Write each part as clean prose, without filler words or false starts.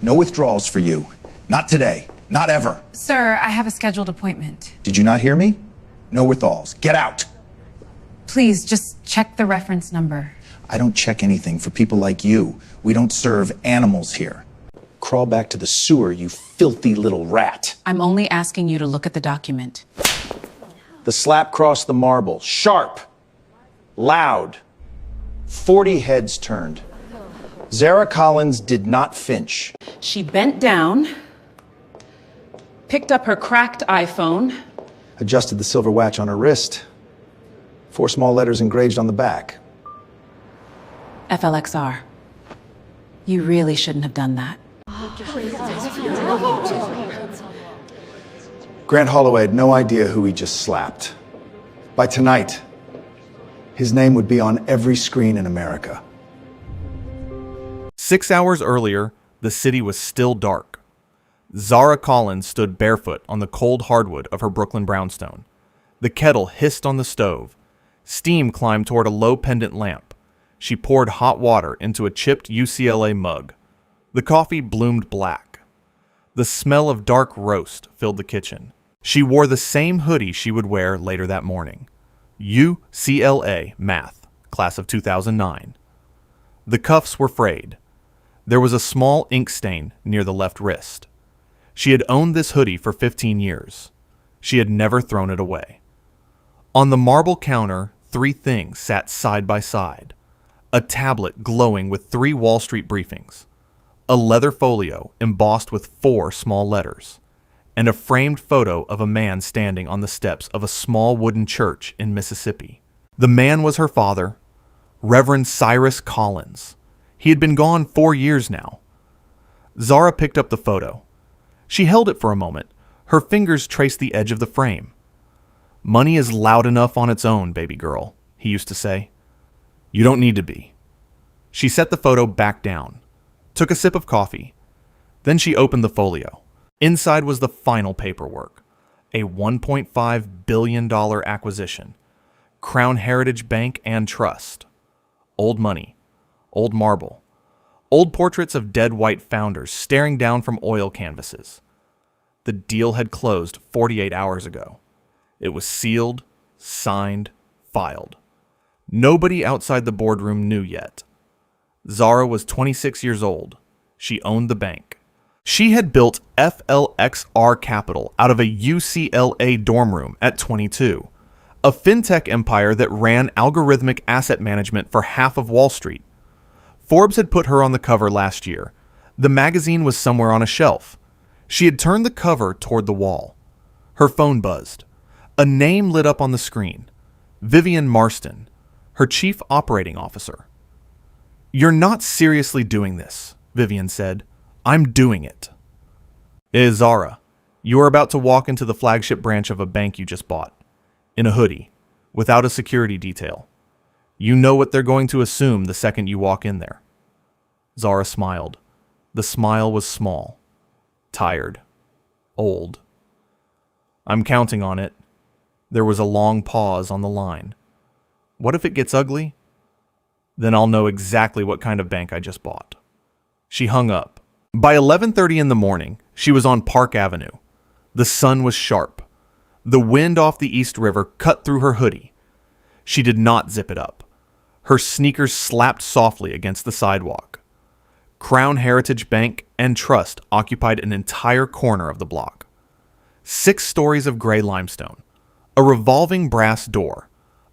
No withdrawals for you. Not today. Not ever. Sir, I have a scheduled appointment. Did you not hear me? No withdrawals. Get out. Please, just check the reference number. I don't check anything for people like you. We don't serve animals here. Crawl back to the sewer, you filthy little rat. I'm only asking you to look at the document. The slap crossed the marble. Sharp. Loud. 40 heads turned. Zara Collins did not flinch. She bent down, picked up her cracked iPhone, Adjusted the silver watch on her wrist. 4 small letters engraved on the back. FLXR. You really shouldn't have done that. Grant Holloway had no idea who he just slapped. By tonight, his name would be on every screen in America. 6 hours earlier, the city was still dark. Zara Collins stood barefoot on the cold hardwood of her Brooklyn brownstone. The kettle hissed on the stove. Steam climbed toward a low pendant lamp. She poured hot water into a chipped UCLA mug. The coffee bloomed black. The smell of dark roast filled the kitchen. She wore the same hoodie she would wear later that morning. UCLA Math, class of 2009. The cuffs were frayed. There was a small ink stain near the left wrist. She had owned this hoodie for 15 years. She had never thrown it away. On the marble counter, 3 things sat side by side. A tablet glowing with 3 Wall Street briefings. A leather folio embossed with 4 small letters. And a framed photo of a man standing on the steps of a small wooden church in Mississippi. The man was her father, Reverend Cyrus Collins. He had been gone 4 years now. Zara picked up the photo. She held it for a moment. Her fingers traced the edge of the frame. "Money is loud enough on its own, baby girl," he used to say. "You don't need to be." She set the photo back down, took a sip of coffee. Then she opened the folio. Inside was the final paperwork. A $1.5 billion acquisition. Crown Heritage Bank and Trust. Old money. Old marble. Old portraits of dead white founders staring down from oil canvases. The deal had closed 48 hours ago. It was sealed, signed, filed. Nobody outside the boardroom knew yet. Zara was 26 years old. She owned the bank. She had built FLXR Capital out of a UCLA dorm room at 22, a fintech empire that ran algorithmic asset management for half of Wall Street. Forbes had put her on the cover last year. The magazine was somewhere on a shelf. She had turned the cover toward the wall. Her phone buzzed. A name lit up on the screen. Vivian Marston, her chief operating officer. "You're not seriously doing this," Vivian said. "I'm doing it." Zara, you are about to walk into the flagship branch of a bank you just bought. In a hoodie, without a security detail. You know what they're going to assume the second you walk in there. Zara smiled. The smile was small, tired, old. "I'm counting on it." There was a long pause on the line. "What if it gets ugly? Then I'll know exactly what kind of bank I just bought." She hung up. By 11:30 in the morning, she was on Park Avenue. The sun was sharp. The wind off the East River cut through her hoodie. She did not zip it up. Her sneakers slapped softly against the sidewalk. Crown Heritage Bank and Trust occupied an entire corner of the block. 6 stories of gray limestone. A revolving brass door.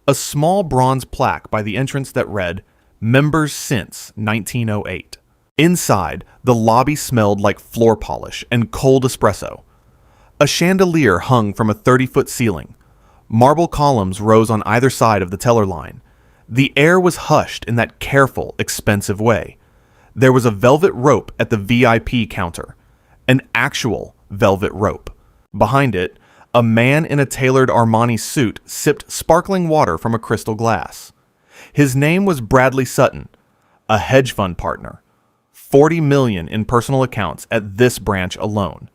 A small bronze plaque by the entrance that read, "Members since 1908. Inside, the lobby smelled like floor polish and cold espresso. A chandelier hung from a 30-foot ceiling. Marble columns rose on either side of the teller line. The air was hushed in that careful, expensive way. There was a velvet rope at the VIP counter. An actual velvet rope. Behind it, a man in a tailored Armani suit sipped sparkling water from a crystal glass. His name was Bradley Sutton, a hedge fund partner. 40 million in personal accounts at this branch alone.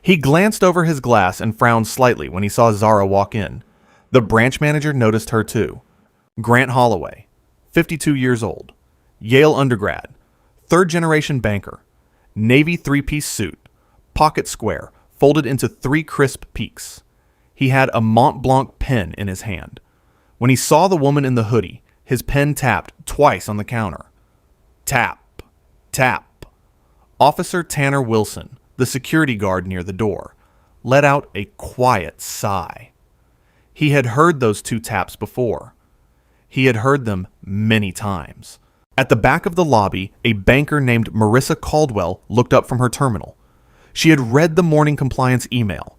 He glanced over his glass and frowned slightly when he saw Zara walk in. The branch manager noticed her too. Grant Holloway, 52 years old, Yale undergrad, third-generation banker, Navy three-piece suit, pocket square, folded into 3 crisp peaks. He had a Mont Blanc pen in his hand. When he saw the woman in the hoodie, his pen tapped twice on the counter. Tap, tap. Officer Tanner Wilson, the security guard near the door, let out a quiet sigh. He had heard those 2 taps before. He had heard them many times. At the back of the lobby, a banker named Marissa Caldwell looked up from her terminal. She had read the morning compliance email.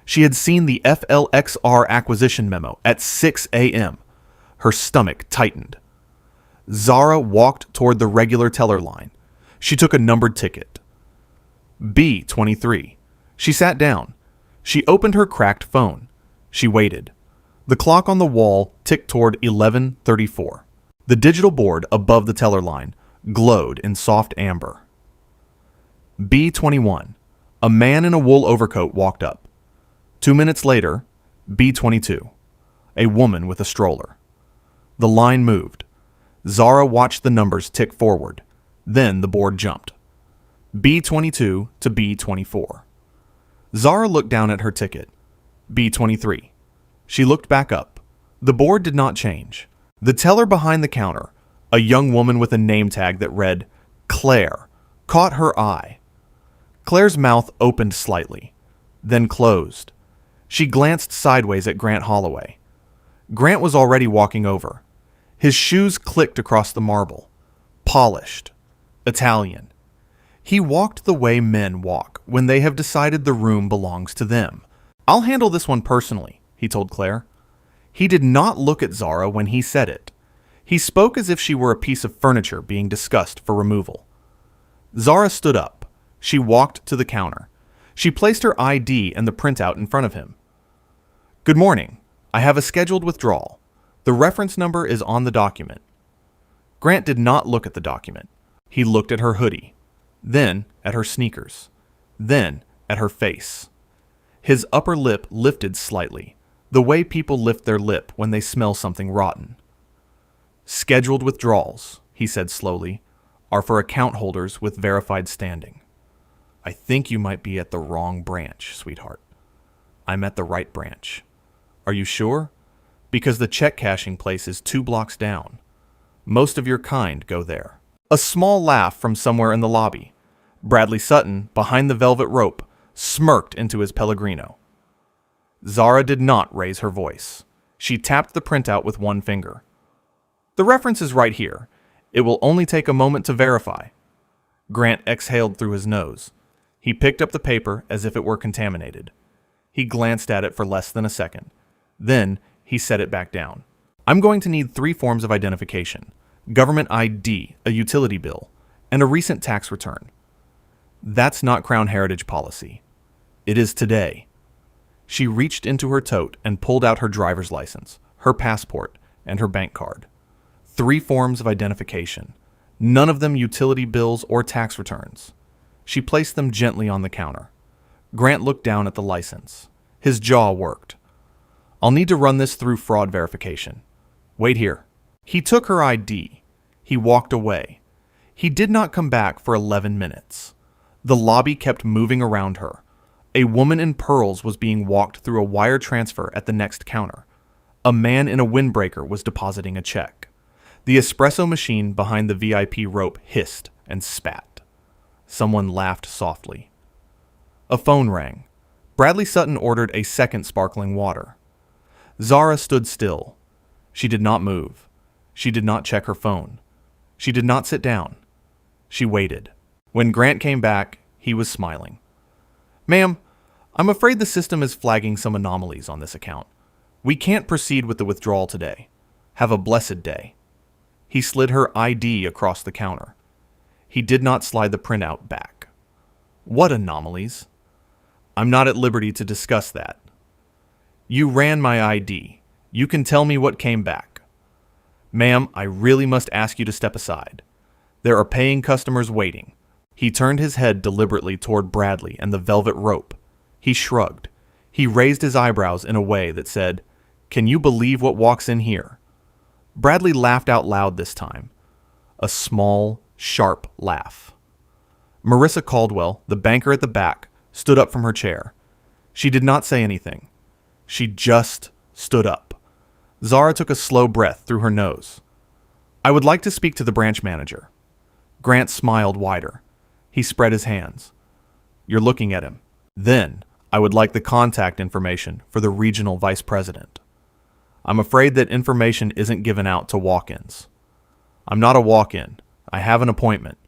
She had seen the FLXR acquisition memo at 6 a.m. Her stomach tightened. Zara walked toward the regular teller line. She took a numbered ticket. B23. She sat down. She opened her cracked phone. She waited. The clock on the wall ticked toward 11:34. The digital board above the teller line glowed in soft amber. B21. A man in a wool overcoat walked up. 2 minutes later, B22. A woman with a stroller. The line moved. Zara watched the numbers tick forward. Then the board jumped. B22 to B24. Zara looked down at her ticket. B23. She looked back up. The board did not change. The teller behind the counter, a young woman with a name tag that read Claire, caught her eye. Claire's mouth opened slightly, then closed. She glanced sideways at Grant Holloway. Grant was already walking over. His shoes clicked across the marble. Polished. Italian. He walked the way men walk when they have decided the room belongs to them. "I'll handle this one personally," he told Claire. He did not look at Zara when he said it. He spoke as if she were a piece of furniture being discussed for removal. Zara stood up. She walked to the counter. She placed her ID and the printout in front of him. "Good morning. I have a scheduled withdrawal. The reference number is on the document." Grant did not look at the document. He looked at her hoodie, then at her sneakers, then at her face. His upper lip lifted slightly, the way people lift their lip when they smell something rotten. "Scheduled withdrawals," he said slowly, "are for account holders with verified standing. I think you might be at the wrong branch, sweetheart. I'm at the right branch. Are you sure? Because the check cashing place is 2 blocks down. Most of your kind go there." A small laugh from somewhere in the lobby. Bradley Sutton, behind the velvet rope, smirked into his Pellegrino. Zara did not raise her voice. She tapped the printout with one finger. "The reference is right here. It will only take a moment to verify." Grant exhaled through his nose. He picked up the paper as if it were contaminated. He glanced at it for less than a second. Then he set it back down. "I'm going to need 3 forms of identification. Government ID, a utility bill, and a recent tax return. That's not Crown Heritage policy. It is today." She reached into her tote and pulled out her driver's license, her passport, and her bank card. 3 forms of identification, none of them utility bills or tax returns. She placed them gently on the counter. Grant looked down at the license. His jaw worked. "I'll need to run this through fraud verification. Wait here." He took her ID. He walked away. He did not come back for 11 minutes. The lobby kept moving around her. A woman in pearls was being walked through a wire transfer at the next counter. A man in a windbreaker was depositing a check. The espresso machine behind the VIP rope hissed and spat. Someone laughed softly. A phone rang. Bradley Sutton ordered a second sparkling water. Zara stood still. She did not move. She did not check her phone. She did not sit down. She waited. When Grant came back, he was smiling. "Ma'am, I'm afraid the system is flagging some anomalies on this account. We can't proceed with the withdrawal today. Have a blessed day." He slid her ID across the counter. He did not slide the printout back. "What anomalies?" "I'm not at liberty to discuss that." "You ran my ID. You can tell me what came back." "Ma'am, I really must ask you to step aside. There are paying customers waiting." He turned his head deliberately toward Bradley and the velvet rope. He shrugged. He raised his eyebrows in a way that said, "Can you believe what walks in here?" Bradley laughed out loud this time. A small, sharp laugh. Marissa Caldwell, the banker at the back, stood up from her chair. She did not say anything. She just stood up. Zara took a slow breath through her nose. I would like to speak to the branch manager. Grant smiled wider. He spread his hands. You're looking at him. Then, I would like the contact information for the regional vice president. I'm afraid that information isn't given out to walk-ins. I'm not a walk-in. I have an appointment.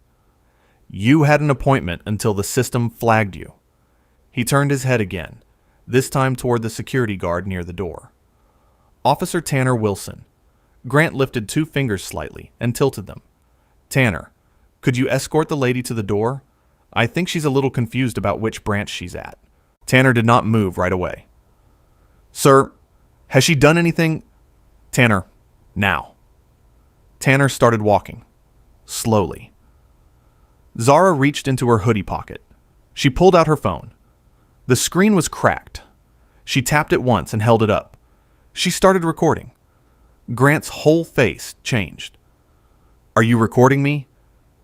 You had an appointment until the system flagged you. He turned his head again, this time toward the security guard near the door. Officer Tanner Wilson. Grant lifted 2 fingers slightly and tilted them. Tanner, could you escort the lady to the door? I think she's a little confused about which branch she's at. Tanner did not move right away. Sir, has she done anything? Tanner, now. Tanner started walking, slowly. Zara reached into her hoodie pocket. She pulled out her phone. The screen was cracked. She tapped it once and held it up. She started recording. Grant's whole face changed. Are you recording me?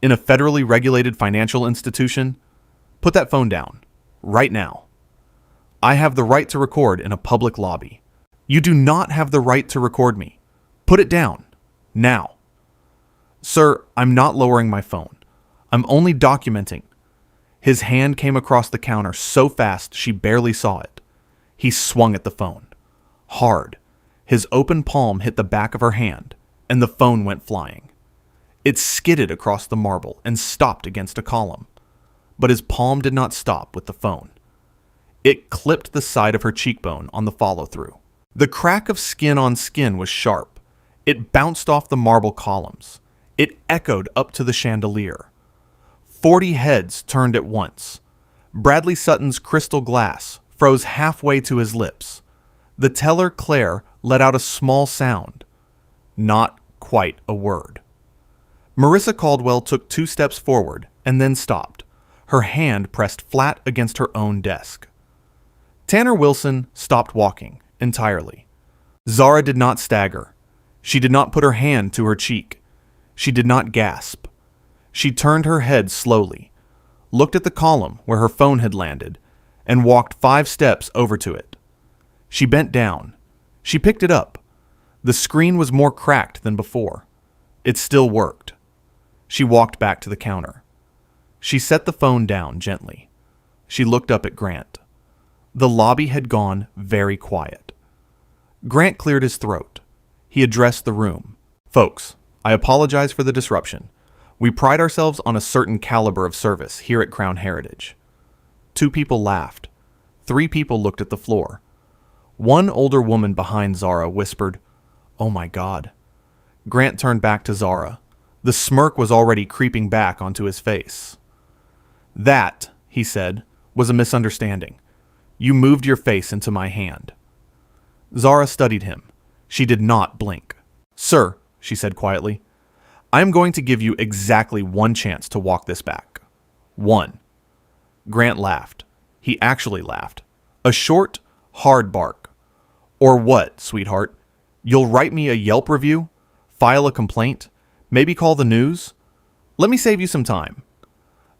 In a federally regulated financial institution? Put that phone down. Right now. I have the right to record in a public lobby. You do not have the right to record me. Put it down. Now. Sir, I'm not lowering my phone. I'm only documenting. His hand came across the counter so fast she barely saw it. He swung at the phone. Hard. His open palm hit the back of her hand, and the phone went flying. It skidded across the marble and stopped against a column. But his palm did not stop with the phone. It clipped the side of her cheekbone on the follow-through. The crack of skin on skin was sharp. It bounced off the marble columns. It echoed up to the chandelier. 40 heads turned at once. Bradley Sutton's crystal glass froze halfway to his lips. The teller, Claire, let out a small sound. Not quite a word. Marissa Caldwell took 2 steps forward and then stopped, her hand pressed flat against her own desk. Tanner Wilson stopped walking entirely. Zara did not stagger. She did not put her hand to her cheek. She did not gasp. She turned her head slowly, looked at the column where her phone had landed, and walked 5 steps over to it. She bent down. She picked it up. The screen was more cracked than before. It still worked. She walked back to the counter. She set the phone down gently. She looked up at Grant. The lobby had gone very quiet. Grant cleared his throat. He addressed the room. Folks, I apologize for the disruption. We pride ourselves on a certain caliber of service here at Crown Heritage. 2 people laughed. 3 people looked at the floor. One older woman behind Zara whispered, "Oh my God." Grant turned back to Zara. The smirk was already creeping back onto his face. That, he said, was a misunderstanding. You moved your face into my hand. Zara studied him. She did not blink. Sir, she said quietly, I am going to give you exactly 1 chance to walk this back. 1. Grant laughed. He actually laughed. A short, hard bark. Or what, sweetheart? You'll write me a Yelp review? File a complaint? Maybe call the news? Let me save you some time.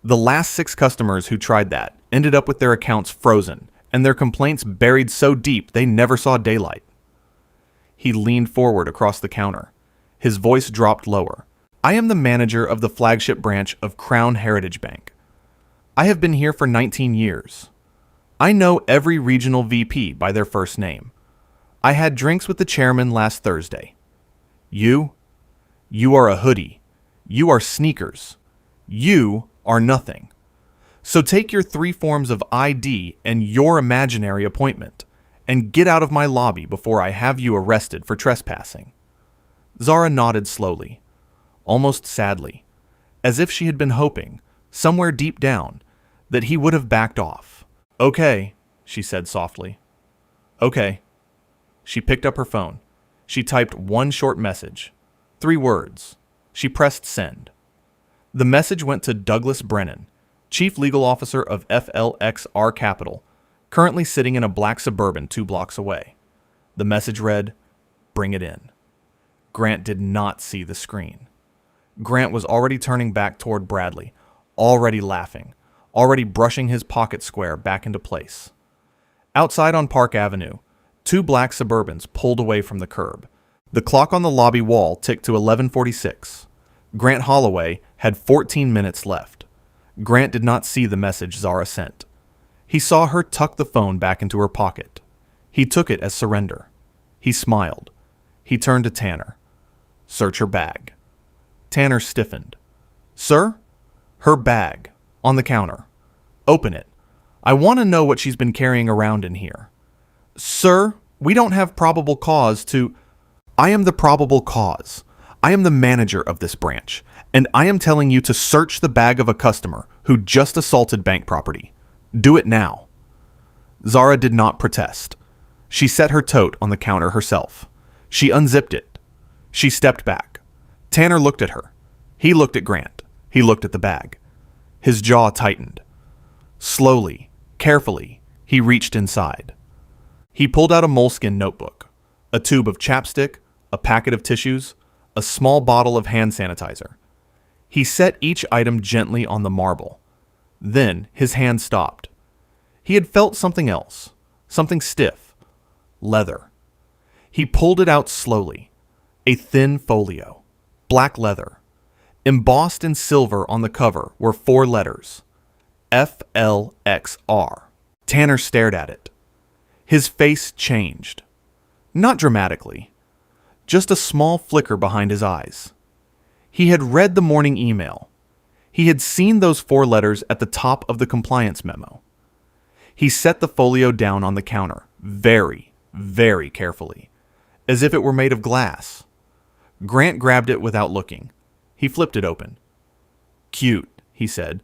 The last 6 customers who tried that ended up with their accounts frozen and their complaints buried so deep they never saw daylight. He leaned forward across the counter. His voice dropped lower. I am the manager of the flagship branch of Crown Heritage Bank. I have been here for 19 years. I know every regional VP by their first name. I had drinks with the chairman last Thursday. You are a hoodie. You are sneakers. You are nothing. So take your 3 forms of ID and your imaginary appointment, and get out of my lobby before I have you arrested for trespassing. Zara nodded slowly, almost sadly, as if she had been hoping, somewhere deep down, that he would have backed off. Okay, she said softly. Okay. She picked up her phone. She typed 1 short message. 3 words. She pressed send. The message went to Douglas Brennan, Chief Legal Officer of FLXR Capital, currently sitting in a black Suburban 2 blocks away. The message read, "Bring it in." Grant did not see the screen. Grant was already turning back toward Bradley, already laughing, already brushing his pocket square back into place. Outside on Park Avenue, 2 black Suburbans pulled away from the curb. The clock on the lobby wall ticked to 11:46. Grant Holloway had 14 minutes left. Grant did not see the message Zara sent. He saw her tuck the phone back into her pocket. He took it as surrender. He smiled. He turned to Tanner. "Search her bag." Tanner stiffened. "Sir?" "Her bag. On the counter. Open it. I want to know what she's been carrying around in here." "Sir, we don't have probable cause to—" "I am the probable cause. I am the manager of this branch, and I am telling you to search the bag of a customer who just assaulted bank property. Do it now." Zara did not protest. She set her tote on the counter herself. She unzipped it. She stepped back. Tanner looked at her. He looked at Grant. He looked at the bag. His jaw tightened. Slowly, carefully, he reached inside. He pulled out a moleskin notebook, a tube of chapstick, a packet of tissues, a small bottle of hand sanitizer. He set each item gently on the marble. Then his hand stopped. He had felt something else, something stiff, leather. He pulled it out slowly, a thin folio, black leather. Embossed in silver on the cover were 4 letters, FLXR. Tanner stared at it. His face changed. Not dramatically, just a small flicker behind his eyes. He had read the morning email. He had seen those 4 letters at the top of the compliance memo. He set the folio down on the counter, very, very carefully, as if it were made of glass. Grant grabbed it without looking. He flipped it open. "Cute," he said.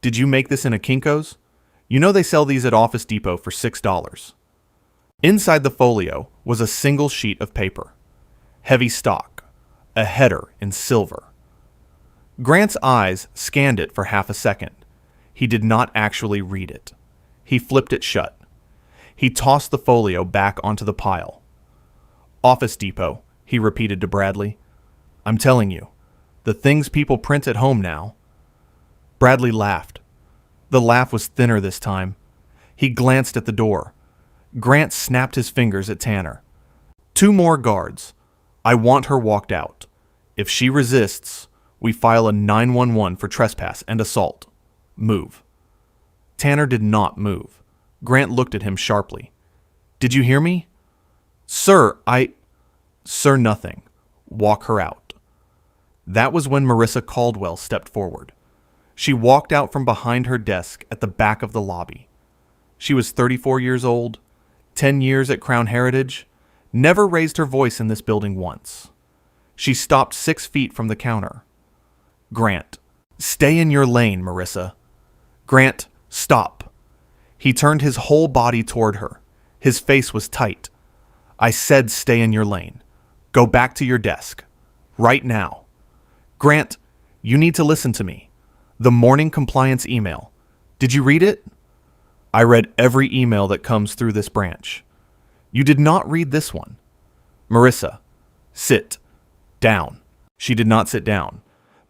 "Did you make this in a Kinko's? You know they sell these at Office Depot for $6. Inside the folio was a single sheet of paper. Heavy stock, a header in silver. Grant's eyes scanned it for half a second. He did not actually read it. He flipped it shut. He tossed the folio back onto the pile. "Office Depot," he repeated to Bradley. "I'm telling you, the things people print at home now." Bradley laughed. The laugh was thinner this time. He glanced at the door. Grant snapped his fingers at Tanner. "2 more guards. I want her walked out. If she resists, we file a 911 for trespass and assault. Move." Tanner did not move. Grant looked at him sharply. "Did you hear me?" "Sir, Sir, nothing. Walk her out." That was when Marissa Caldwell stepped forward. She walked out from behind her desk at the back of the lobby. She was 34 years old, 10 years at Crown Heritage, never raised her voice in this building once. She stopped 6 feet from the counter. "Grant, stay in your lane, Marissa." "Grant, stop." He turned his whole body toward her. His face was tight. "I said stay in your lane. Go back to your desk. Right now. Grant, you need to listen to me. The morning compliance email. Did you read it?" "I read every email that comes through this branch." "You did not read this one." "Marissa, sit down." She did not sit down,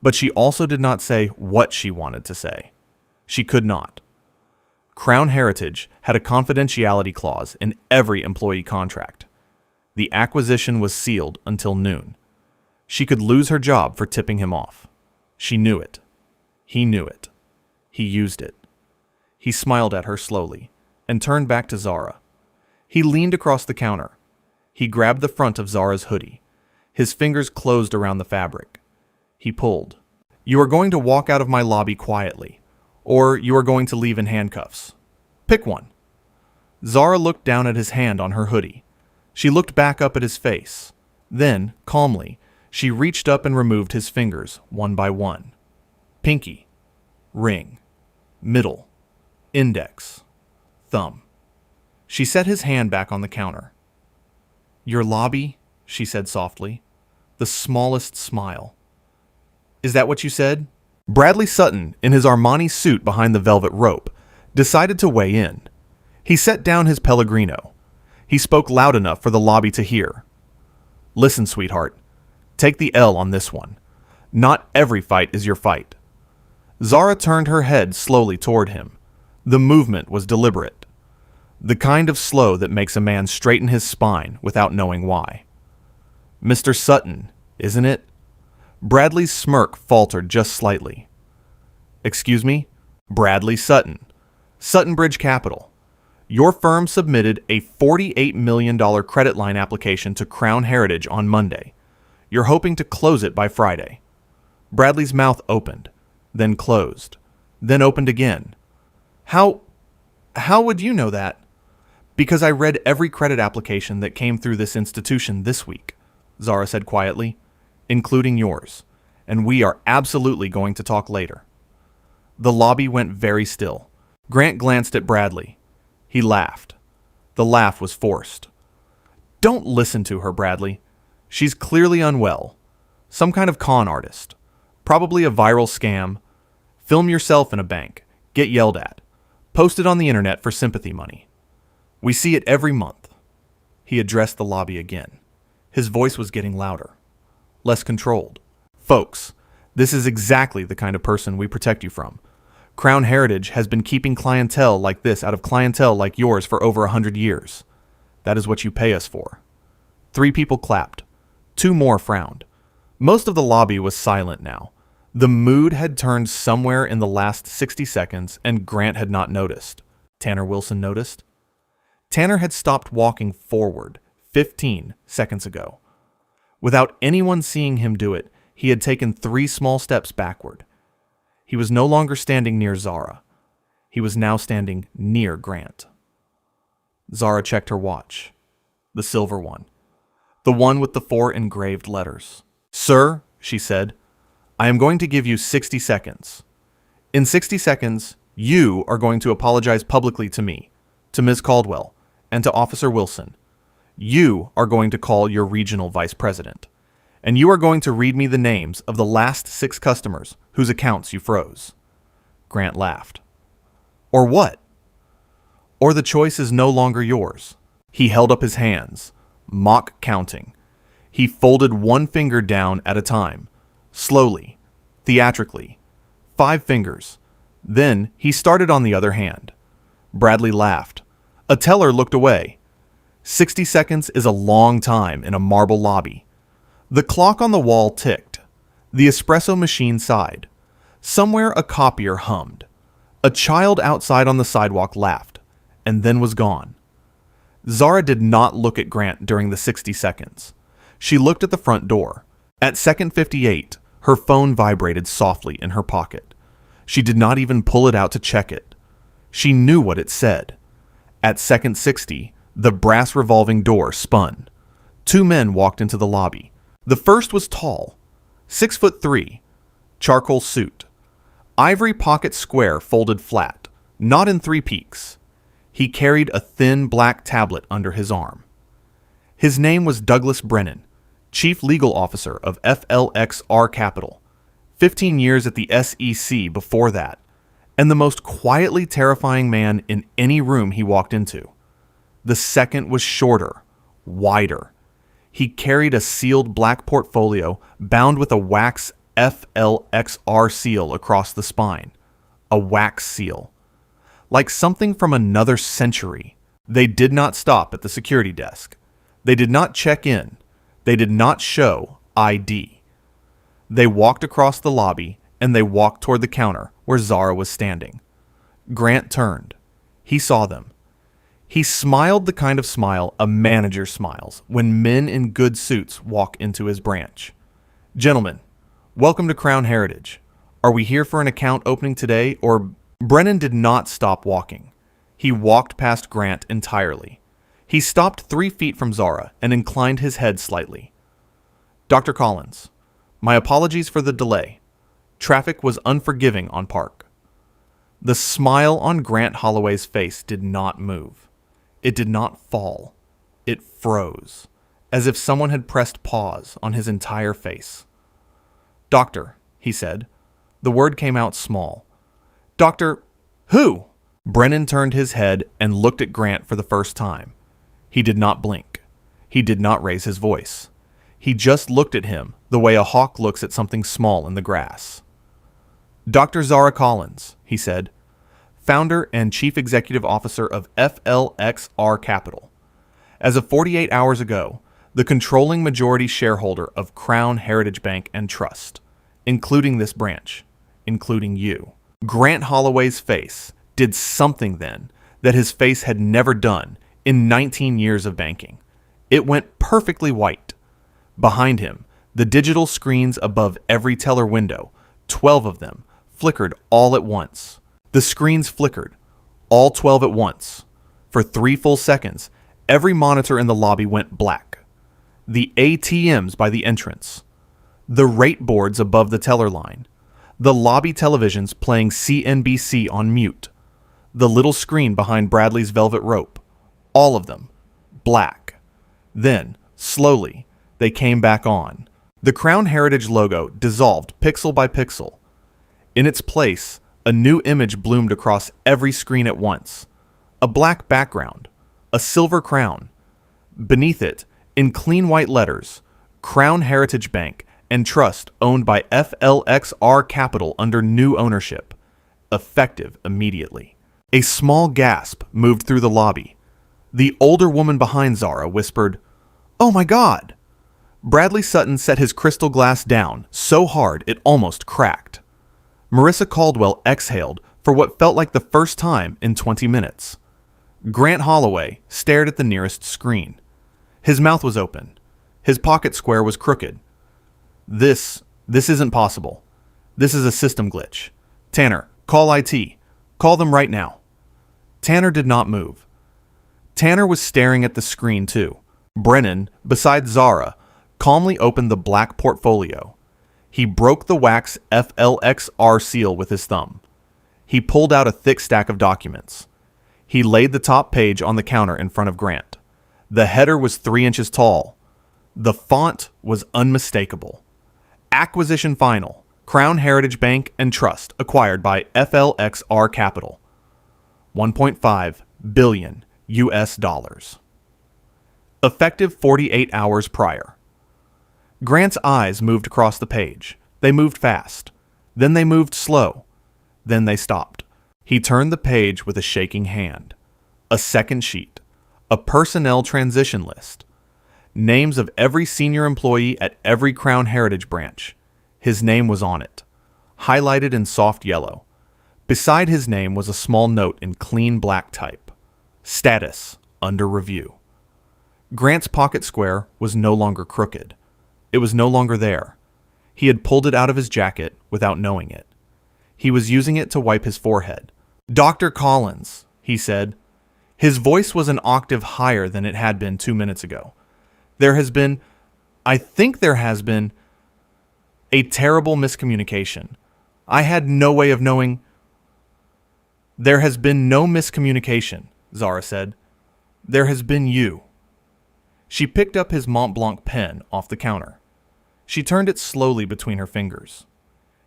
but she also did not say what she wanted to say. She could not. Crown Heritage had a confidentiality clause in every employee contract. The acquisition was sealed until noon. She could lose her job for tipping him off. She knew it. He knew it. He used it. He smiled at her slowly and turned back to Zara. He leaned across the counter. He grabbed the front of Zara's hoodie. His fingers closed around the fabric. He pulled. "You are going to walk out of my lobby quietly, or you are going to leave in handcuffs. Pick one." Zara looked down at his hand on her hoodie. She looked back up at his face. Then, calmly, she reached up and removed his fingers one by one. Pinky, ring, middle, index, thumb. She set his hand back on the counter. "Your lobby?" she said softly. The smallest smile. "Is that what you said?" Bradley Sutton, in his Armani suit behind the velvet rope, decided to weigh in. He set down his Pellegrino. He spoke loud enough for the lobby to hear. "Listen, sweetheart. Take the L on this one. Not every fight is your fight. Zara turned her head slowly toward him. The movement was deliberate. The kind of slow that makes a man straighten his spine without knowing why. "Mr. Sutton, isn't it?" Bradley's smirk faltered just slightly. "Excuse me? Bradley Sutton. Sutton Bridge Capital. Your firm submitted a $48 million credit line application to Crown Heritage on Monday. You're hoping to close it by Friday." Bradley's mouth opened, then closed, then opened again. How would you know that?" "Because I read every credit application that came through this institution this week," Zara said quietly, "including yours, and we are absolutely going to talk later." The lobby went very still. Grant glanced at Bradley. He laughed. The laugh was forced. "Don't listen to her, Bradley. She's clearly unwell. Some kind of con artist. Probably a viral scam. Film yourself in a bank. Get yelled at. Post it on the internet for sympathy money. We see it every month." He addressed the lobby again. His voice was getting louder, less controlled. "Folks, this is exactly the kind of person we protect you from. Crown Heritage has been keeping clientele like this out of clientele like yours for over 100 years. That is what you pay us for." 3 people clapped. 2 more frowned. Most of the lobby was silent now. The mood had turned somewhere in the last 60 seconds, and Grant had not noticed. Tanner Wilson noticed. Tanner had stopped walking forward 15 seconds ago. Without anyone seeing him do it, he had taken 3 small steps backward. He was no longer standing near Zara. He was now standing near Grant. Zara checked her watch. The silver one. The one with the 4 engraved letters. "Sir," she said, "I am going to give you 60 seconds. In 60 seconds, you are going to apologize publicly to me, to Ms. Caldwell, and to Officer Wilson. You are going to call your regional vice president. And you are going to read me the names of the last 6 customers whose accounts you froze." Grant laughed. "Or what?" "Or the choice is no longer yours." He held up his hands, mock counting. He folded one finger down at a time, slowly, theatrically. 5 fingers. Then he started on the other hand. Bradley laughed. A teller looked away. 60 seconds is a long time in a marble lobby. The clock on the wall ticked. The espresso machine sighed. Somewhere a copier hummed. A child outside on the sidewalk laughed, and then was gone. Zara did not look at Grant during the 60 seconds. She looked at the front door. At second 58, her phone vibrated softly in her pocket. She did not even pull it out to check it. She knew what it said. At second 60, the brass revolving door spun. 2 men walked into the lobby. The first was tall, 6'3", charcoal suit, ivory pocket square folded flat, not in 3 peaks. He carried a thin black tablet under his arm. His name was Douglas Brennan, Chief Legal Officer of FLXR Capital, 15 years at the SEC before that, and the most quietly terrifying man in any room he walked into. The second was shorter, wider. He carried a sealed black portfolio bound with a wax FLXR seal across the spine. A wax seal. Like something from another century. They did not stop at the security desk. They did not check in. They did not show ID. They walked across the lobby, and they walked toward the counter where Zara was standing. Grant turned. He saw them. He smiled the kind of smile a manager smiles when men in good suits walk into his branch. "Gentlemen, welcome to Crown Heritage. Are we here for an account opening today, or..." Brennan did not stop walking. He walked past Grant entirely. He stopped 3 feet from Zara and inclined his head slightly. "Dr. Collins, my apologies for the delay. Traffic was unforgiving on Park." The smile on Grant Holloway's face did not move. It did not fall. It froze, as if someone had pressed pause on his entire face. "Doctor," he said. The word came out small. "Doctor, who?" Brennan turned his head and looked at Grant for the first time. He did not blink. He did not raise his voice. He just looked at him the way a hawk looks at something small in the grass. Dr. Zara Collins, he said, founder and chief executive officer of FLXR Capital. As of 48 hours ago, the controlling majority shareholder of Crown Heritage Bank and Trust, including this branch, including you. Grant Holloway's face did something then that his face had never done in 19 years of banking. It went perfectly white. Behind him, the digital screens above every teller window, 12 of them, flickered all at once. The screens flickered, all 12 at once. For 3 full seconds, every monitor in the lobby went black. The ATMs by the entrance, the rate boards above the teller line, the lobby televisions playing CNBC on mute, the little screen behind Bradley's velvet rope, all of them, black. Then, slowly, they came back on. The Crown Heritage logo dissolved pixel by pixel. In its place, a new image bloomed across every screen at once. A black background, a silver crown. Beneath it, in clean white letters, Crown Heritage Bank and Trust owned by FLXR Capital under new ownership. Effective immediately. A small gasp moved through the lobby. The older woman behind Zara whispered, "Oh my God!" Bradley Sutton set his crystal glass down so hard it almost cracked. Marissa Caldwell exhaled for what felt like the first time in 20 minutes. Grant Holloway stared at the nearest screen. His mouth was open. His pocket square was crooked. This isn't possible. This is a system glitch. Tanner, call IT. Call them right now. Tanner did not move. Tanner was staring at the screen too. Brennan, beside Zara, calmly opened the black portfolio. He broke the wax FLXR seal with his thumb. He pulled out a thick stack of documents. He laid the top page on the counter in front of Grant. The header was 3 inches tall. The font was unmistakable. Acquisition final. Crown Heritage Bank and Trust acquired by FLXR Capital. 1.5 billion US dollars. Effective 48 hours prior. Grant's eyes moved across the page. They moved fast. Then they moved slow. Then they stopped. He turned the page with a shaking hand. A second sheet. A personnel transition list. Names of every senior employee at every Crown Heritage branch. His name was on it, highlighted in soft yellow. Beside his name was a small note in clean black type. Status, under review. Grant's pocket square was no longer crooked. It was no longer there. He had pulled it out of his jacket without knowing it. He was using it to wipe his forehead. "Dr. Collins," he said. His voice was an octave higher than it had been 2 minutes ago. I think there has been, a terrible miscommunication. I had no way of knowing. There has been no miscommunication, Zara said. There has been you. She picked up his Mont Blanc pen off the counter. She turned it slowly between her fingers.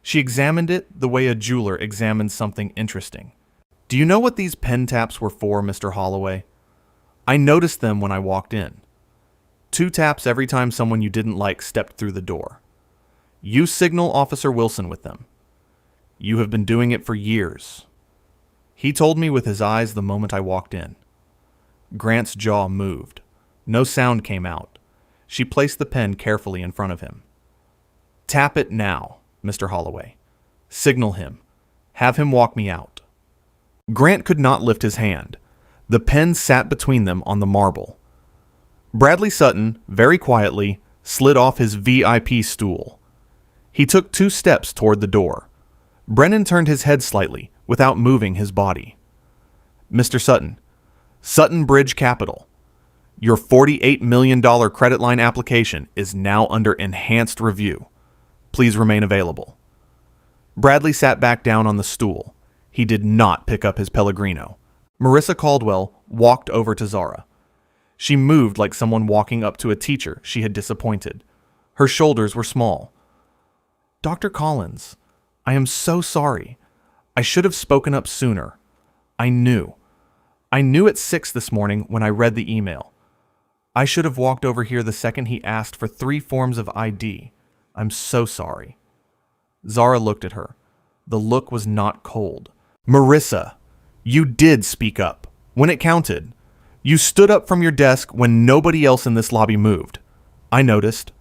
She examined it the way a jeweler examines something interesting. "Do you know what these pen taps were for, Mr. Holloway? I noticed them when I walked in. 2 taps every time someone you didn't like stepped through the door. You signal Officer Wilson with them. You have been doing it for years." He told me with his eyes the moment I walked in. Grant's jaw moved. No sound came out. She placed the pen carefully in front of him. "Tap it now, Mr. Holloway. Signal him. Have him walk me out." Grant could not lift his hand. The pen sat between them on the marble. Bradley Sutton, very quietly, slid off his VIP stool. He took 2 steps toward the door. Brennan turned his head slightly, without moving his body. "Mr. Sutton, Sutton Bridge Capital. Your $48 million credit line application is now under enhanced review. Please remain available." Bradley sat back down on the stool. He did not pick up his Pellegrino. Marissa Caldwell walked over to Zara. She moved like someone walking up to a teacher she had disappointed. Her shoulders were small. "Dr. Collins, I am so sorry. I should have spoken up sooner. I knew. I knew at 6 this morning when I read the email. I should have walked over here the second he asked for 3 forms of ID. I'm so sorry." Zara looked at her. the look was not cold. Marissa, you did speak up. When it counted. You stood up from your desk when nobody else in this lobby moved. I noticed.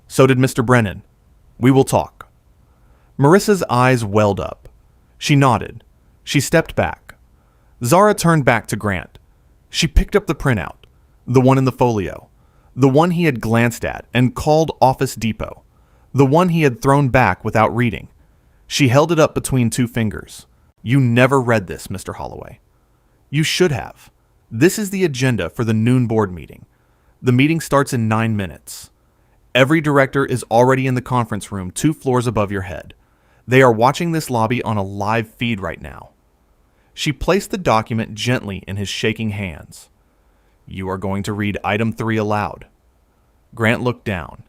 So did Mr. Brennan. We will talk. Marissa's eyes welled up. She nodded. She stepped back. Zara turned back to Grant. She picked up the printout, the one in the folio, the one he had glanced at and called Office Depot, the one he had thrown back without reading. She held it up between two fingers. You never read this, Mr. Holloway. You should have. This is the agenda for the noon board meeting. The meeting starts in 9 minutes. Every director is already in the conference room 2 floors above your head. They are watching this lobby on a live feed right now. She placed the document gently in his shaking hands. You are going to read item 3 aloud. Grant looked down.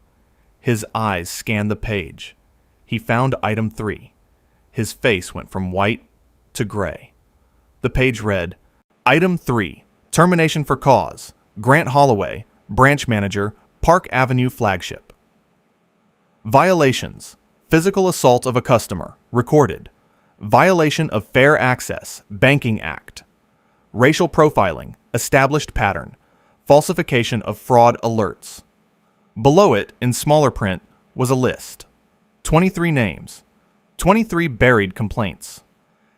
His eyes scanned the page. He found item 3. His face went from white to gray. The page read, Item 3, termination for cause, Grant Holloway, branch manager, Park Avenue flagship. Violations, physical assault of a customer, recorded. Violation of Fair Access, Banking Act. Racial profiling, established pattern. Falsification of fraud alerts. Below it, in smaller print, was a list. 23 names. 23 buried complaints.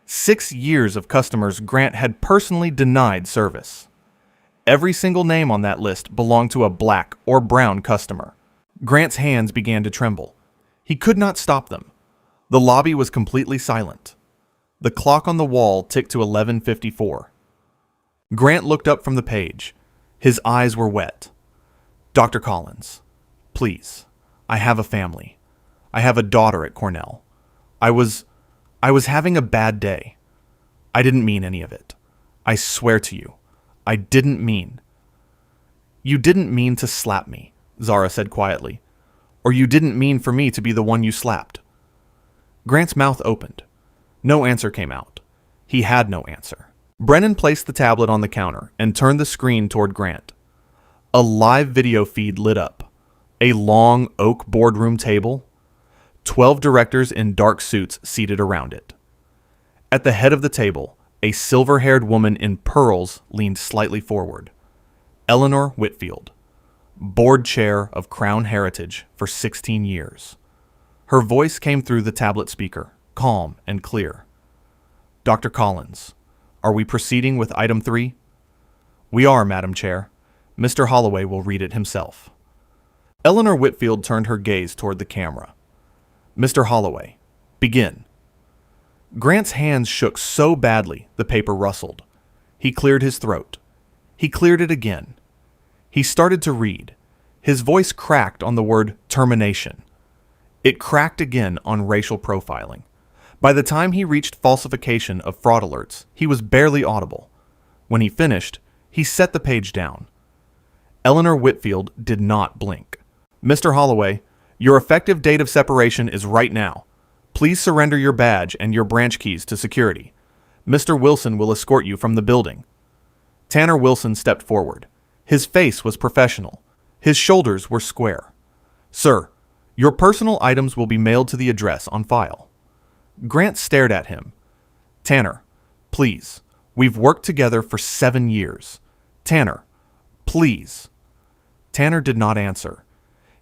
6 years of customers Grant had personally denied service. Every single name on that list belonged to a black or brown customer. Grant's hands began to tremble. He could not stop them. The lobby was completely silent. The clock on the wall ticked to 11:54. Grant looked up from the page. His eyes were wet. Dr. Collins, please, I have a family. I have a daughter at Cornell. I was having a bad day. I didn't mean any of it. I swear to you, I didn't mean. You didn't mean to slap me, Zara said quietly. Or you didn't mean for me to be the one you slapped. Grant's mouth opened. No answer came out. He had no answer. Brennan placed the tablet on the counter and turned the screen toward Grant. A live video feed lit up. A long oak boardroom table. 12 directors in dark suits seated around it. At the head of the table, a silver-haired woman in pearls leaned slightly forward. Eleanor Whitfield, board chair of Crown Heritage for 16 years. Her voice came through the tablet speaker, calm and clear. Dr. Collins, are we proceeding with item 3? We are, Madam Chair. Mr. Holloway will read it himself. Eleanor Whitfield turned her gaze toward the camera. Mr. Holloway, begin. Grant's hands shook so badly the paper rustled. He cleared his throat. He cleared it again. He started to read. His voice cracked on the word termination. It cracked again on racial profiling. By the time he reached falsification of fraud alerts, he was barely audible. When he finished, he set the page down. Eleanor Whitfield did not blink. Mr. Holloway, your effective date of separation is right now. Please surrender your badge and your branch keys to security. Mr. Wilson will escort you from the building. Tanner Wilson stepped forward. His face was professional. His shoulders were square. Sir, your personal items will be mailed to the address on file. Grant stared at him. Tanner, please. We've worked together for 7 years. Tanner, please. Tanner did not answer.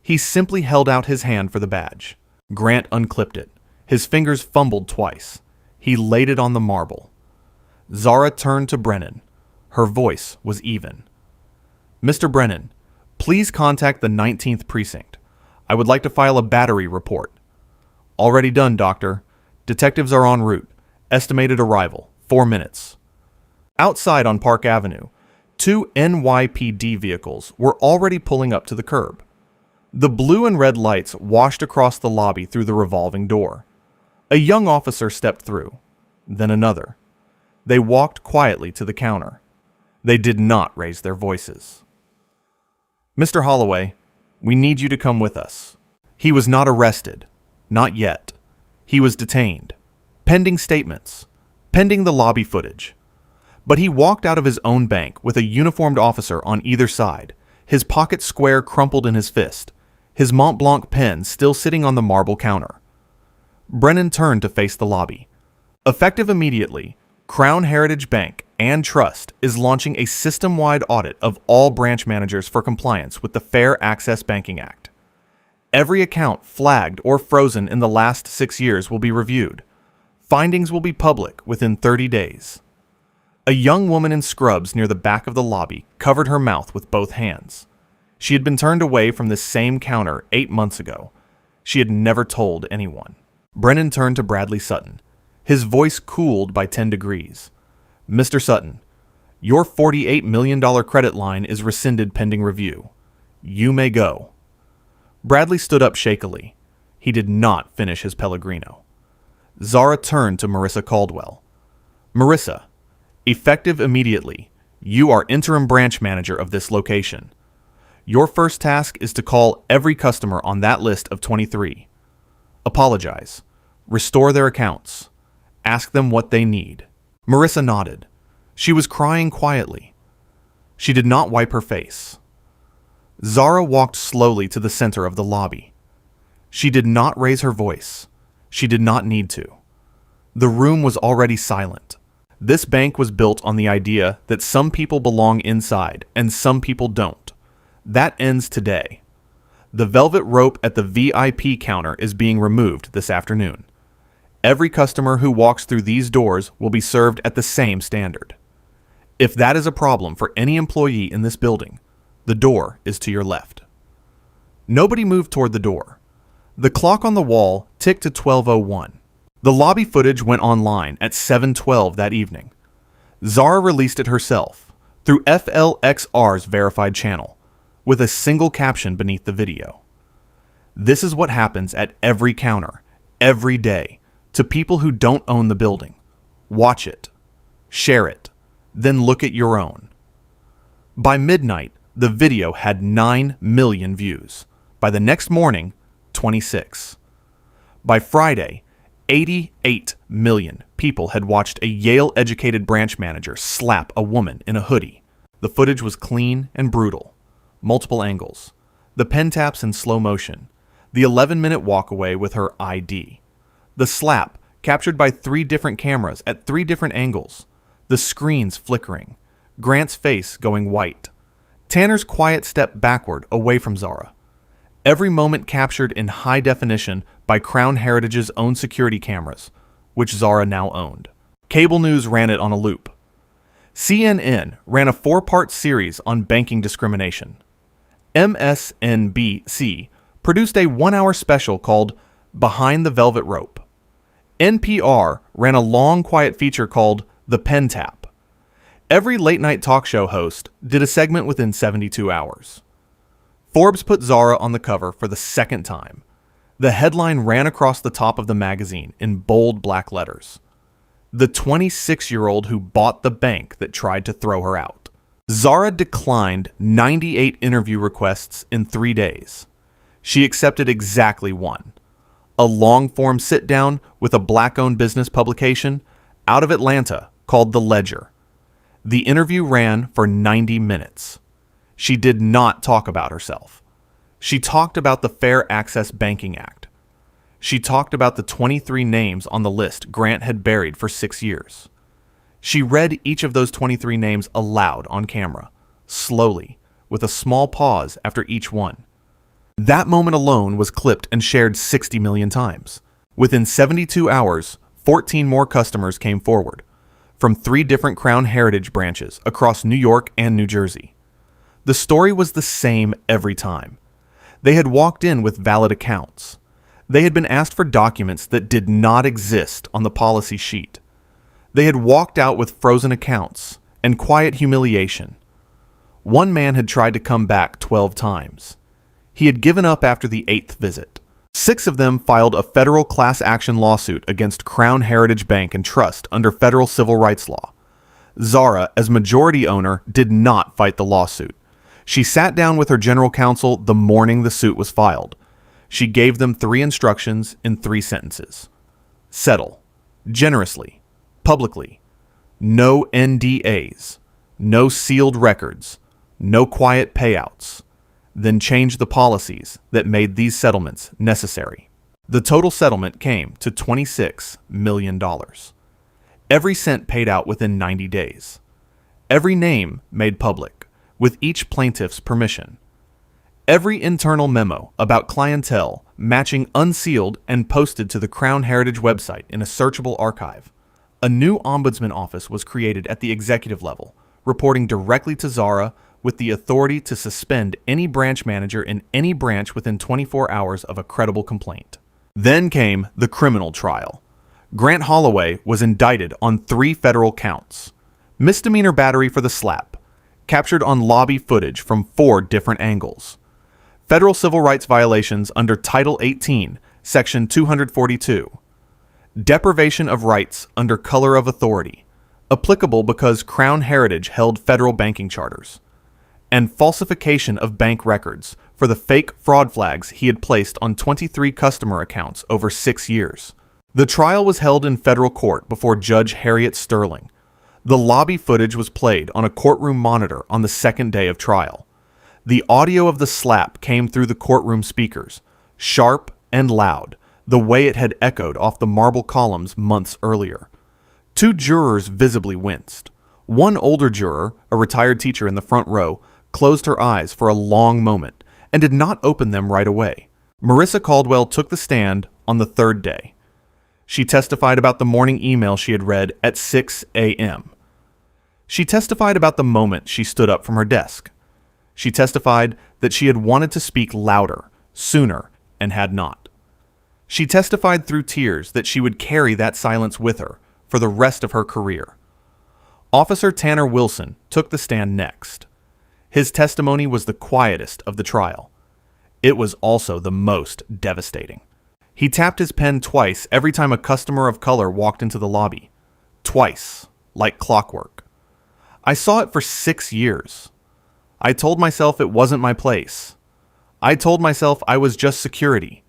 He simply held out his hand for the badge. Grant unclipped it. His fingers fumbled twice. He laid it on the marble. Zara turned to Brennan. Her voice was even. Mr. Brennan, please contact the 19th Precinct. I would like to file a battery report. Already done, Doctor. Detectives are en route. Estimated arrival, 4 minutes. Outside on Park Avenue, 2 NYPD vehicles were already pulling up to the curb. The blue and red lights washed across the lobby through the revolving door. A young officer stepped through, then another. They walked quietly to the counter. They did not raise their voices. Mr. Holloway, we need you to come with us. He was not arrested. Not yet. He was detained. Pending statements. Pending the lobby footage. But he walked out of his own bank with a uniformed officer on either side, his pocket square crumpled in his fist, his Mont Blanc pen still sitting on the marble counter. Brennan turned to face the lobby. Effective immediately, Crown Heritage Bank and Trust is launching a system-wide audit of all branch managers for compliance with the Fair Access Banking Act. Every account flagged or frozen in the last 6 years will be reviewed. Findings will be public within 30 days. A young woman in scrubs near the back of the lobby covered her mouth with both hands. She had been turned away from this same counter 8 months ago. She had never told anyone. Brennan turned to Bradley Sutton. His voice cooled by 10 degrees. Mr. Sutton, your $48 million credit line is rescinded pending review. You may go. Bradley stood up shakily. He did not finish his Pellegrino. Zara turned to Marissa Caldwell. Marissa, effective immediately, you are interim branch manager of this location. Your first task is to call every customer on that list of 23. Apologize. Restore their accounts. Ask them what they need. Marissa nodded. She was crying quietly. She did not wipe her face. Zara walked slowly to the center of the lobby. She did not raise her voice. She did not need to. The room was already silent. This bank was built on the idea that some people belong inside and some people don't. That ends today. The velvet rope at the VIP counter is being removed this afternoon. Every customer who walks through these doors will be served at the same standard. If that is a problem for any employee in this building, the door is to your left. Nobody moved toward the door. The clock on the wall ticked to 12:01. The lobby footage went online at 7:12 that evening. Zara released it herself through FLXR's verified channel, with a single caption beneath the video. This is what happens at every counter, every day, to people who don't own the building. Watch it. Share it. Then look at your own. By midnight, the video had 9 million views. By the next morning, 26. By Friday, 88 million people had watched a Yale-educated branch manager slap a woman in a hoodie. The footage was clean and brutal. Multiple angles. The pen taps in slow motion. The 11-minute walk away with her ID. The slap, captured by 3 different cameras at 3 different angles. The screens flickering. Grant's face going white. Tanner's quiet step backward away from Zara. Every moment captured in high definition by Crown Heritage's own security cameras, which Zara now owned. Cable news ran it on a loop. CNN ran a 4-part series on banking discrimination. MSNBC produced a 1-hour special called Behind the Velvet Rope. NPR ran a long, quiet feature called The Pen Tap. Every late-night talk show host did a segment within 72 hours. Forbes put Zara on the cover for the second time. The headline ran across the top of the magazine in bold black letters. The 26-year-old who bought the bank that tried to throw her out. Zara declined 98 interview requests in 3 days. She accepted exactly one. A long-form sit-down with a black-owned business publication out of Atlanta called The Ledger. The interview ran for 90 minutes. She did not talk about herself. She talked about the Fair Access Banking Act. She talked about the 23 names on the list Grant had buried for 6 years. She read each of those 23 names aloud on camera, slowly, with a small pause after each one. That moment alone was clipped and shared 60 million times. Within 72 hours, 14 more customers came forward, from 3 different Crown Heritage branches across New York and New Jersey. The story was the same every time. They had walked in with valid accounts. They had been asked for documents that did not exist on the policy sheet. They had walked out with frozen accounts and quiet humiliation. One man had tried to come back 12 times. He had given up after the 8th visit. 6 of them filed a federal class action lawsuit against Crown Heritage Bank and Trust under federal civil rights law. Zara, as majority owner, did not fight the lawsuit. She sat down with her general counsel the morning the suit was filed. She gave them 3 instructions in 3 sentences. Settle. Generously. Publicly. No NDAs. No sealed records. No quiet payouts. Then change the policies that made these settlements necessary. The total settlement came to $26 million. Every cent paid out within 90 days. Every name made public, with each plaintiff's permission. Every internal memo about clientele matching unsealed and posted to the Crown Heritage website in a searchable archive. A new ombudsman office was created at the executive level, reporting directly to Zara with the authority to suspend any branch manager in any branch within 24 hours of a credible complaint. Then came the criminal trial. Grant Holloway was indicted on 3 federal counts. Misdemeanor battery for the slap, captured on lobby footage from 4 different angles. Federal civil rights violations under Title 18, Section 242. Deprivation of rights under color of authority, applicable because Crown Heritage held federal banking charters. And falsification of bank records for the fake fraud flags he had placed on 23 customer accounts over 6 years. The trial was held in federal court before Judge Harriet Sterling. The lobby footage was played on a courtroom monitor on the second day of trial. The audio of the slap came through the courtroom speakers, sharp and loud, the way it had echoed off the marble columns months earlier. 2 jurors visibly winced. One older juror, a retired teacher in the front row, closed her eyes for a long moment and did not open them right away. Marissa Caldwell took the stand on the 3rd day. She testified about the morning email she had read at 6 a.m. She testified about the moment she stood up from her desk. She testified that she had wanted to speak louder, sooner, and had not. She testified through tears that she would carry that silence with her for the rest of her career. Officer Tanner Wilson took the stand next. His testimony was the quietest of the trial. It was also the most devastating. He tapped his pen twice every time a customer of color walked into the lobby. Twice, like clockwork. I saw it for 6 years. I told myself it wasn't my place. I told myself I was just security.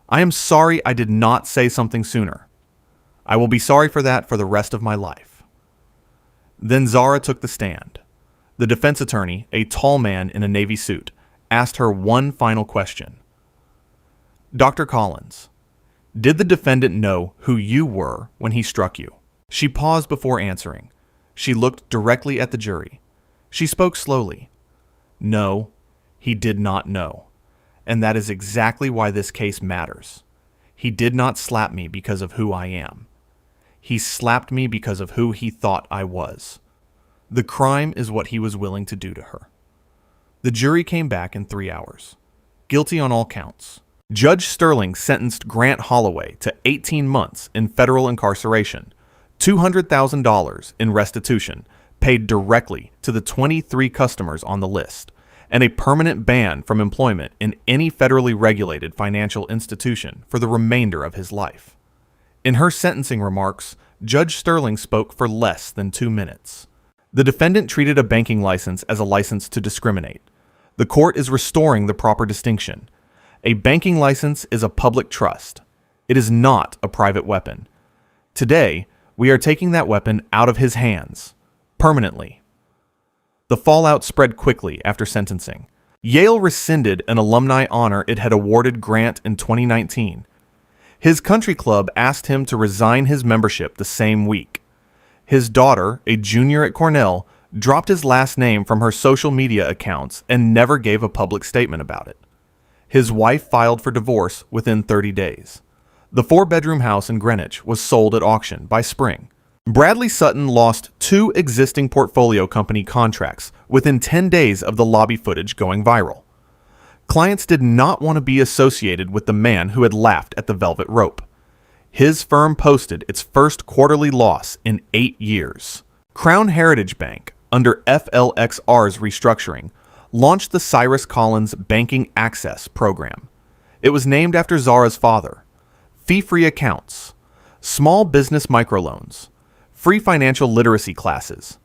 I am sorry I did not say something sooner. I will be sorry for that for the rest of my life. Then Zara took the stand. The defense attorney, a tall man in a navy suit, asked her one final question. Dr. Collins, did the defendant know who you were when he struck you? She paused before answering. She looked directly at the jury. She spoke slowly. No, he did not know. And that is exactly why this case matters. He did not slap me because of who I am. He slapped me because of who he thought I was. The crime is what he was willing to do to her. The jury came back in 3 hours. Guilty on all counts. Judge Sterling sentenced Grant Holloway to 18 months in federal incarceration, $200,000 in restitution paid directly to the 23 customers on the list, and a permanent ban from employment in any federally regulated financial institution for the remainder of his life. In her sentencing remarks, Judge Sterling spoke for less than 2 minutes. The defendant treated a banking license as a license to discriminate. The court is restoring the proper distinction. A banking license is a public trust. It is not a private weapon. Today, we are taking that weapon out of his hands, permanently. The fallout spread quickly after sentencing. Yale rescinded an alumni honor it had awarded Grant in 2019. His country club asked him to resign his membership the same week. His daughter, a junior at Cornell, dropped his last name from her social media accounts and never gave a public statement about it. His wife filed for divorce within 30 days. The 4-bedroom house in Greenwich was sold at auction by spring. Bradley Sutton lost 2 existing portfolio company contracts within 10 days of the lobby footage going viral. Clients did not want to be associated with the man who had laughed at the velvet rope. His firm posted its first quarterly loss in 8 years. Crown Heritage Bank, under FLXR's restructuring, launched the Cyrus Collins Banking Access program. It was named after Zara's father. Fee-free accounts, small business microloans, free financial literacy classes,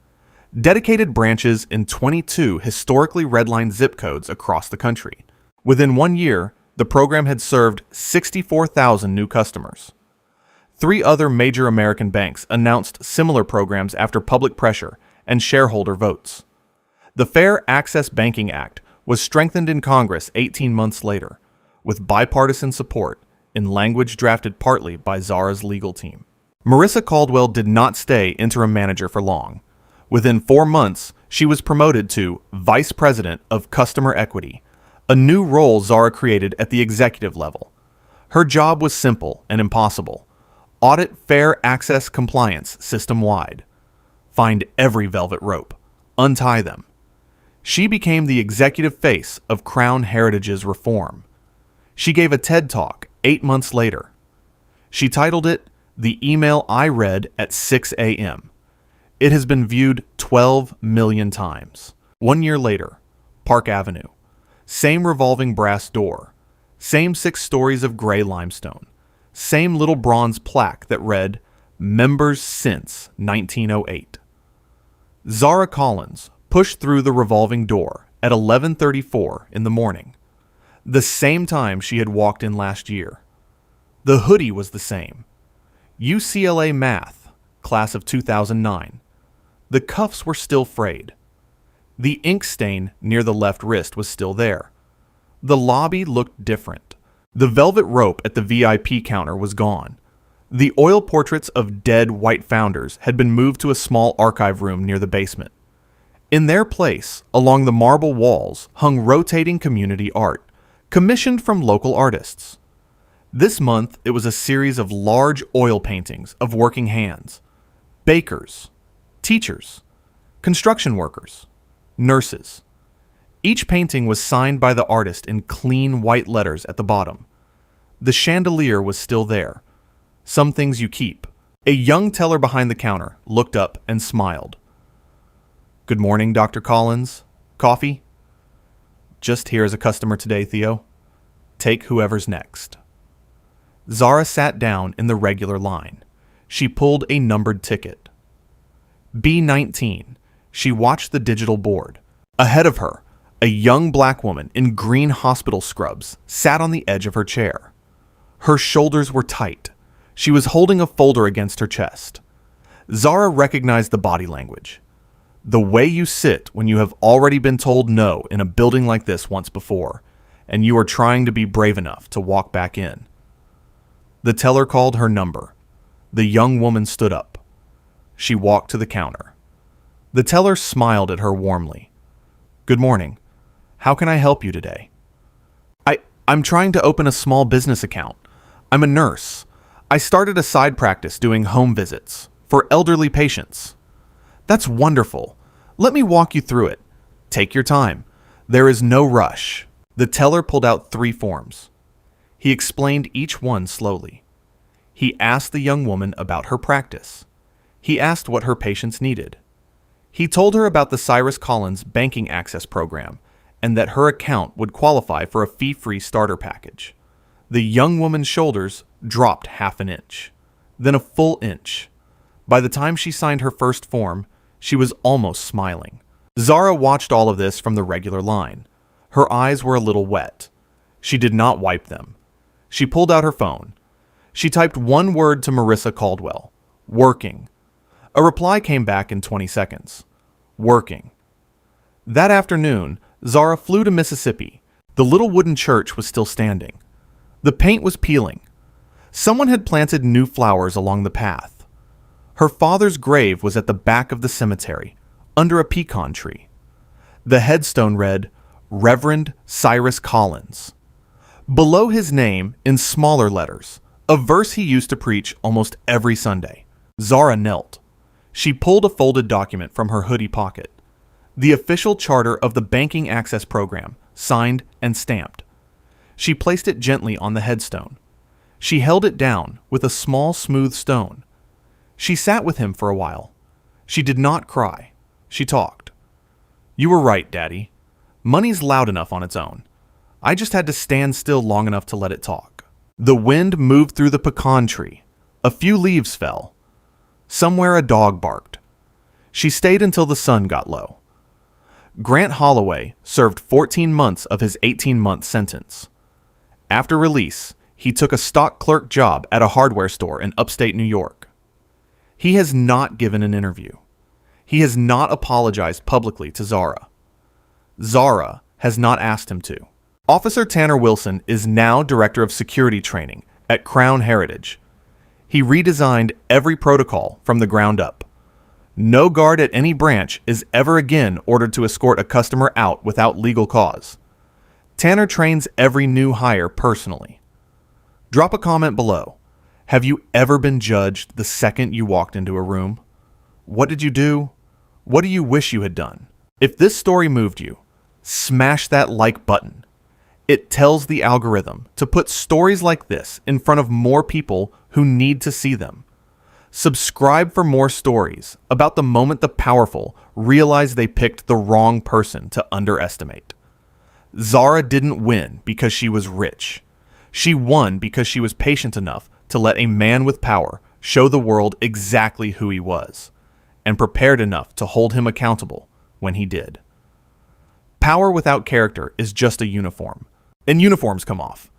dedicated branches in 22 historically redlined zip codes across the country. Within 1 year, the program had served 64,000 new customers. 3 other major American banks announced similar programs after public pressure and shareholder votes. The Fair Access Banking Act was strengthened in Congress 18 months later, with bipartisan support in language drafted partly by Zara's legal team. Marissa Caldwell did not stay interim manager for long. Within 4 months, she was promoted to Vice President of Customer Equity, a new role Zara created at the executive level. Her job was simple and impossible. Audit fair access compliance system-wide. Find every velvet rope. Untie them. She became the executive face of Crown Heritage's reform. She gave a TED Talk 8 months later. She titled it, "The Email I Read at 6 a.m." It has been viewed 12 million times. 1 year later, Park Avenue. Same revolving brass door. Same 6 stories of gray limestone. Same little bronze plaque that read, "Members since 1908." Zara Collins pushed through the revolving door at 11:34 in the morning, the same time she had walked in last year. The hoodie was the same. UCLA Math, class of 2009. The cuffs were still frayed. The ink stain near the left wrist was still there. The lobby looked different. The velvet rope at the VIP counter was gone. The oil portraits of dead white founders had been moved to a small archive room near the basement. In their place, along the marble walls, hung rotating community art, commissioned from local artists. This month, it was a series of large oil paintings of working hands, bakers, teachers, construction workers, nurses. Each painting was signed by the artist in clean white letters at the bottom. The chandelier was still there. Some things you keep. A young teller behind the counter looked up and smiled. "Good morning, Dr. Collins. Coffee?" "Just here as a customer today, Theo. Take whoever's next." Zara sat down in the regular line. She pulled a numbered ticket. B19. She watched the digital board. Ahead of her, a young black woman in green hospital scrubs sat on the edge of her chair. Her shoulders were tight. She was holding a folder against her chest. Zara recognized the body language. The way you sit when you have already been told no in a building like this once before, and you are trying to be brave enough to walk back in. The teller called her number. The young woman stood up. She walked to the counter. The teller smiled at her warmly. "Good morning. How can I help you today?" I'm trying to open a small business account. I'm a nurse. I started a side practice doing home visits for elderly patients." "That's wonderful. Let me walk you through it. Take your time. There is no rush." The teller pulled out 3 forms. He explained each one slowly. He asked the young woman about her practice. He asked what her patients needed. He told her about the Cyrus Collins banking access program and that her account would qualify for a fee-free starter package. The young woman's shoulders dropped half an inch, then a full inch. By the time she signed her first form, she was almost smiling. Zara watched all of this from the regular line. Her eyes were a little wet. She did not wipe them. She pulled out her phone. She typed one word to Marissa Caldwell. "Working." A reply came back in 20 seconds. "Working." That afternoon, Zara flew to Mississippi. The little wooden church was still standing. The paint was peeling. Someone had planted new flowers along the path. Her father's grave was at the back of the cemetery, under a pecan tree. The headstone read, "Reverend Cyrus Collins." Below his name, in smaller letters, a verse he used to preach almost every Sunday. Zara knelt. She pulled a folded document from her hoodie pocket. The official charter of the Banking Access Program, signed and stamped. She placed it gently on the headstone. She held it down with a small, smooth stone. She sat with him for a while. She did not cry. She talked. "You were right, Daddy. Money's loud enough on its own. I just had to stand still long enough to let it talk." The wind moved through the pecan tree. A few leaves fell. Somewhere a dog barked. She stayed until the sun got low. Grant Holloway served 14 months of his 18-month sentence. After release, he took a stock clerk job at a hardware store in upstate New York. He has not given an interview. He has not apologized publicly to Zara. Zara has not asked him to. Officer Tanner Wilson is now Director of Security Training at Crown Heritage. He redesigned every protocol from the ground up. No guard at any branch is ever again ordered to escort a customer out without legal cause. Tanner trains every new hire personally. Drop a comment below. Have you ever been judged the second you walked into a room? What did you do? What do you wish you had done? If this story moved you, smash that like button. It tells the algorithm to put stories like this in front of more people who need to see them. Subscribe for more stories about the moment the powerful realize they picked the wrong person to underestimate. Zara didn't win because she was rich. She won because she was patient enough to let a man with power show the world exactly who he was, and prepared enough to hold him accountable when he did. Power without character is just a uniform, and uniforms come off.